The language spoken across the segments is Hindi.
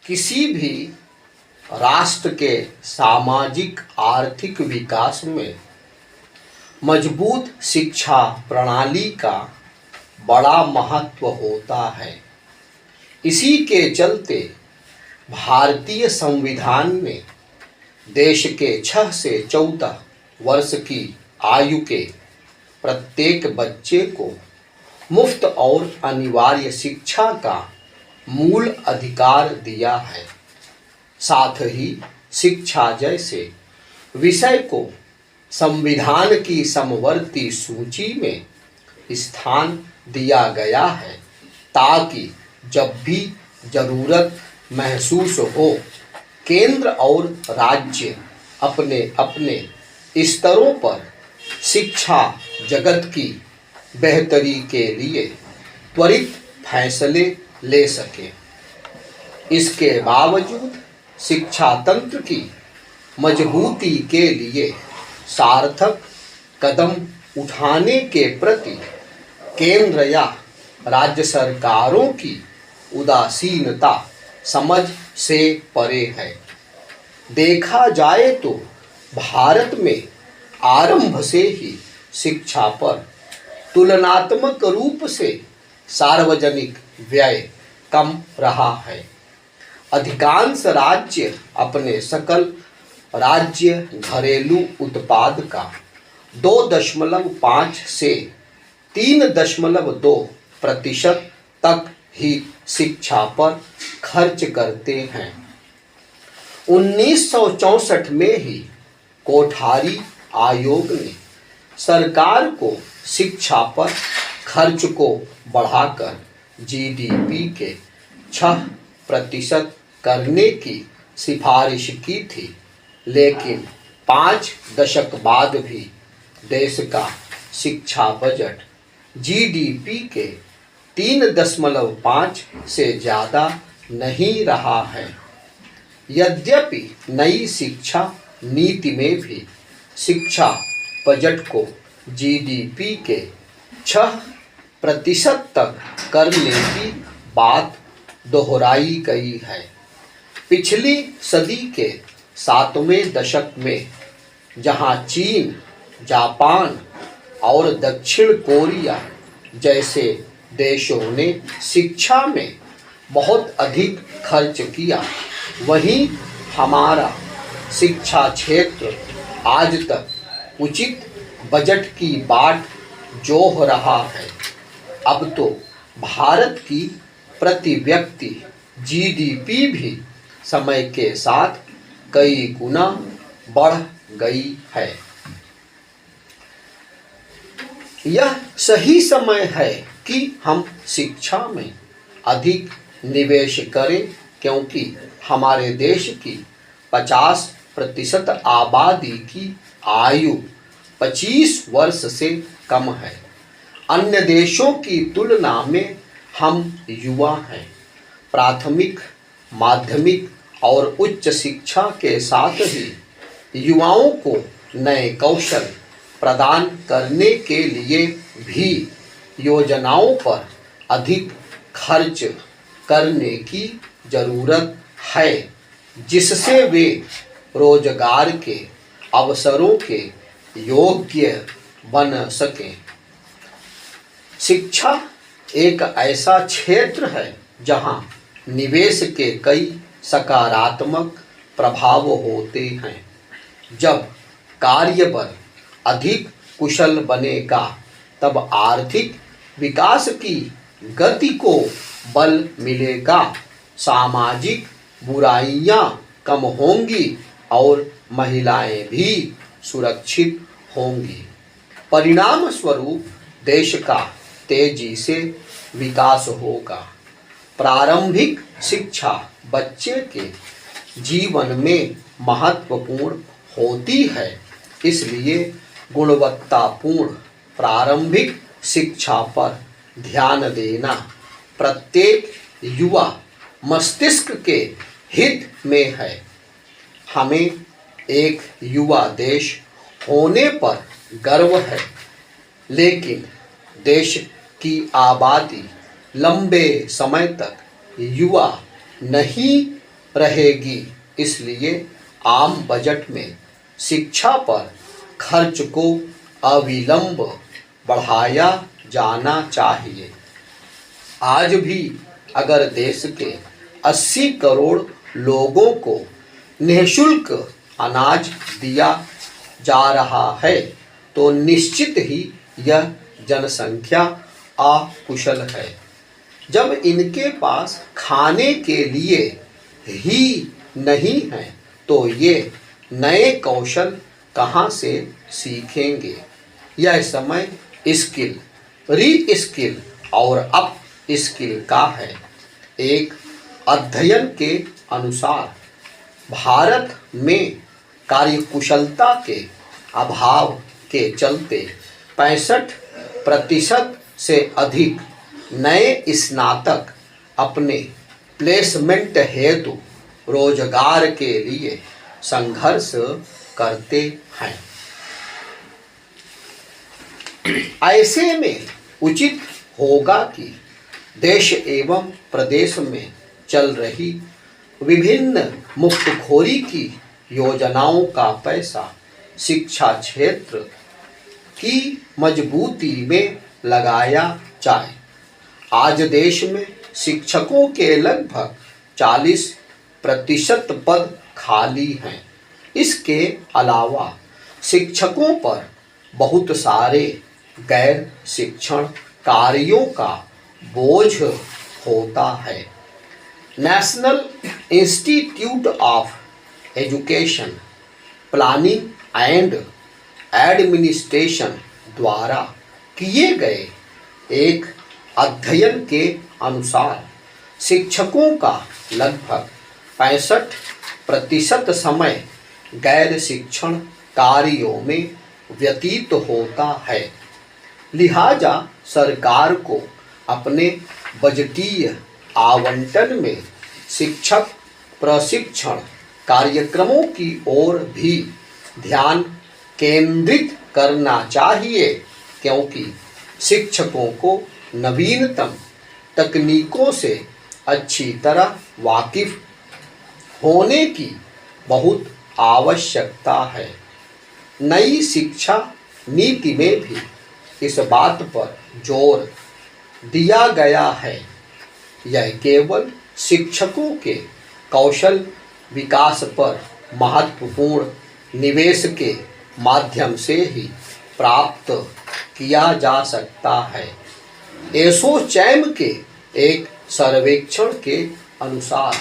किसी भी राष्ट्र के सामाजिक आर्थिक विकास में मजबूत शिक्षा प्रणाली का बड़ा महत्व होता है। इसी के चलते भारतीय संविधान में देश के 6 से 14 वर्ष की आयु के प्रत्येक बच्चे को मुफ्त और अनिवार्य शिक्षा का मूल अधिकार दिया है। साथ ही शिक्षा जैसे विषय को संविधान की समवर्ती सूची में स्थान दिया गया है ताकि जब भी जरूरत महसूस हो केंद्र और राज्य अपने अपने स्तरों पर शिक्षा जगत की बेहतरी के लिए त्वरित फैसले ले सके। इसके बावजूद शिक्षा तंत्र की मजबूती के लिए सार्थक कदम उठाने के प्रति केंद्र या राज्य सरकारों की उदासीनता समझ से परे है। देखा जाए तो भारत में आरंभ से ही शिक्षा पर तुलनात्मक रूप से सार्वजनिक व्यय कम रहा है। अधिकांश राज्य अपने सकल राज्य घरेलू उत्पाद का 2.5 से 3.2% तक ही शिक्षा पर खर्च करते हैं। 1964 में ही कोठारी आयोग ने सरकार को शिक्षा पर खर्च को बढ़ाकर जीडीपी के 6% करने की सिफारिश की थी, लेकिन 5 दशक बाद भी देश का शिक्षा बजट जीडीपी के 3.5 से ज़्यादा नहीं रहा है। यद्यपि नई शिक्षा नीति में भी शिक्षा बजट को जीडीपी के 6% तक करने की बात दोहराई गई है। पिछली सदी के 7वें दशक में जहां चीन, जापान और दक्षिण कोरिया जैसे देशों ने शिक्षा में बहुत अधिक खर्च किया, वहीं हमारा शिक्षा क्षेत्र आज तक उचित बजट की बाट जोह रहा है। अब तो भारत की प्रति व्यक्ति जीडीपी भी समय के साथ कई गुना बढ़ गई है। यह सही समय है कि हम शिक्षा में अधिक निवेश करें, क्योंकि हमारे देश की 50% आबादी की आयु 25 वर्ष से कम है। अन्य देशों की तुलना में हम युवा हैं। प्राथमिक, माध्यमिक और उच्च शिक्षा के साथ ही युवाओं को नए कौशल प्रदान करने के लिए भी योजनाओं पर अधिक खर्च करने की जरूरत है, जिससे वे रोजगार के अवसरों के योग्य बन सकें। शिक्षा एक ऐसा क्षेत्र है जहां निवेश के कई सकारात्मक प्रभाव होते हैं। जब कार्यबल अधिक कुशल बनेगा, तब आर्थिक विकास की गति को बल मिलेगा, सामाजिक बुराइयां कम होंगी और महिलाएं भी सुरक्षित होंगी। परिणाम स्वरूप देश का तेजी से विकास होगा। प्रारंभिक शिक्षा बच्चे के जीवन में महत्वपूर्ण होती है, इसलिए गुणवत्तापूर्ण प्रारंभिक शिक्षा पर ध्यान देना प्रत्येक युवा मस्तिष्क के हित में है। हमें एक युवा देश होने पर गर्व है, लेकिन देश की आबादी लंबे समय तक युवा नहीं रहेगी। इसलिए आम बजट में शिक्षा पर खर्च को अविलंब बढ़ाया जाना चाहिए। आज भी अगर देश के 80 करोड़ लोगों को निःशुल्क अनाज दिया जा रहा है तो निश्चित ही यह जनसंख्या अकुशल है। जब इनके पास खाने के लिए ही नहीं है तो ये नए कौशल कहाँ से सीखेंगे। यह समय स्किल, री स्किल और अप स्किल का है। एक अध्ययन के अनुसार भारत में कार्यकुशलता के अभाव के चलते 65% से अधिक नए स्नातक अपने प्लेसमेंट हेतु रोजगार के लिए संघर्ष करते हैं। ऐसे में उचित होगा कि देश एवं प्रदेश में चल रही विभिन्न मुफ्तखोरी की योजनाओं का पैसा शिक्षा क्षेत्र की मजबूती में लगाया जाए। आज देश में शिक्षकों के लगभग 40% पद खाली हैं। इसके अलावा शिक्षकों पर बहुत सारे गैर शिक्षण कार्यों का बोझ होता है। National institute of education planning and administration द्वारा किए गए एक अध्ययन के अनुसार शिक्षकों का लगभग 65% समय गैर शिक्षण कार्यों में व्यतीत होता है। लिहाजा सरकार को अपने बजटीय आवंटन में शिक्षक प्रशिक्षण कार्यक्रमों की ओर भी ध्यान केंद्रित करना चाहिए, क्योंकि शिक्षकों को नवीनतम तकनीकों से अच्छी तरह वाकिफ होने की बहुत आवश्यकता है। नई शिक्षा नीति में भी इस बात पर जोर दिया गया है। यह केवल शिक्षकों के कौशल विकास पर महत्वपूर्ण निवेश के माध्यम से ही प्राप्त किया जा सकता है। एसोचैम के एक सर्वेक्षण के अनुसार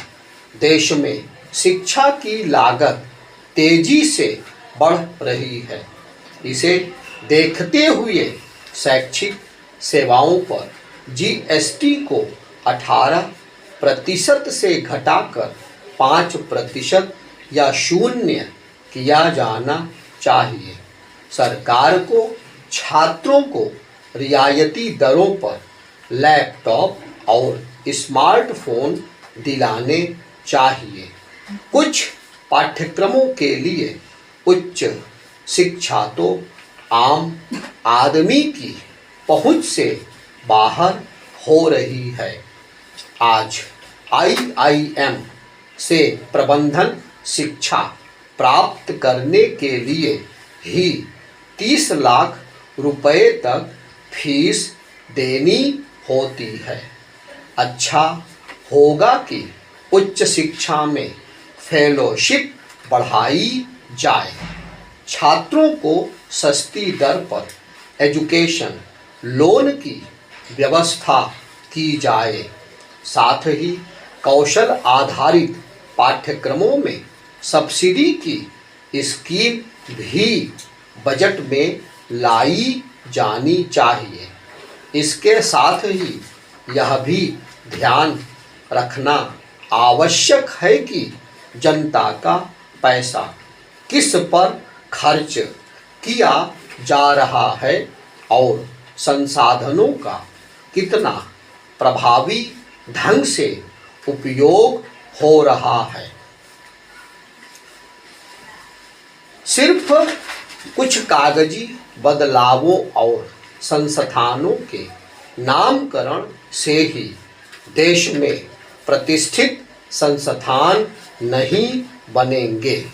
देश में शिक्षा की लागत तेजी से बढ़ रही है। इसे देखते हुए शैक्षिक सेवाओं पर जीएसटी को 18% से घटाकर 5% या 0 किया जाना चाहिए। सरकार को छात्रों को रियायती दरों पर लैपटॉप और स्मार्टफोन दिलाने चाहिए। कुछ पाठ्यक्रमों के लिए उच्च शिक्षा तो आम आदमी की पहुंच से बाहर हो रही है। आज आईआईएम से प्रबंधन शिक्षा प्राप्त करने के लिए ही 30 लाख रुपए तक फीस देनी होती है। अच्छा होगा कि उच्च शिक्षा में फेलोशिप बढ़ाई जाए, छात्रों को सस्ती दर पर एजुकेशन लोन की व्यवस्था की जाए, साथ ही कौशल आधारित पाठ्यक्रमों में सब्सिडी की स्कीम भी बजट में लाई जानी चाहिए। इसके साथ ही यह भी ध्यान रखना आवश्यक है कि जनता का पैसा किस पर खर्च किया जा रहा है और संसाधनों का कितना प्रभावी ढंग से उपयोग हो रहा है। सिर्फ कुछ कागजी बदलावों और संस्थानों के नामकरण से ही देश में प्रतिष्ठित संस्थान नहीं बनेंगे।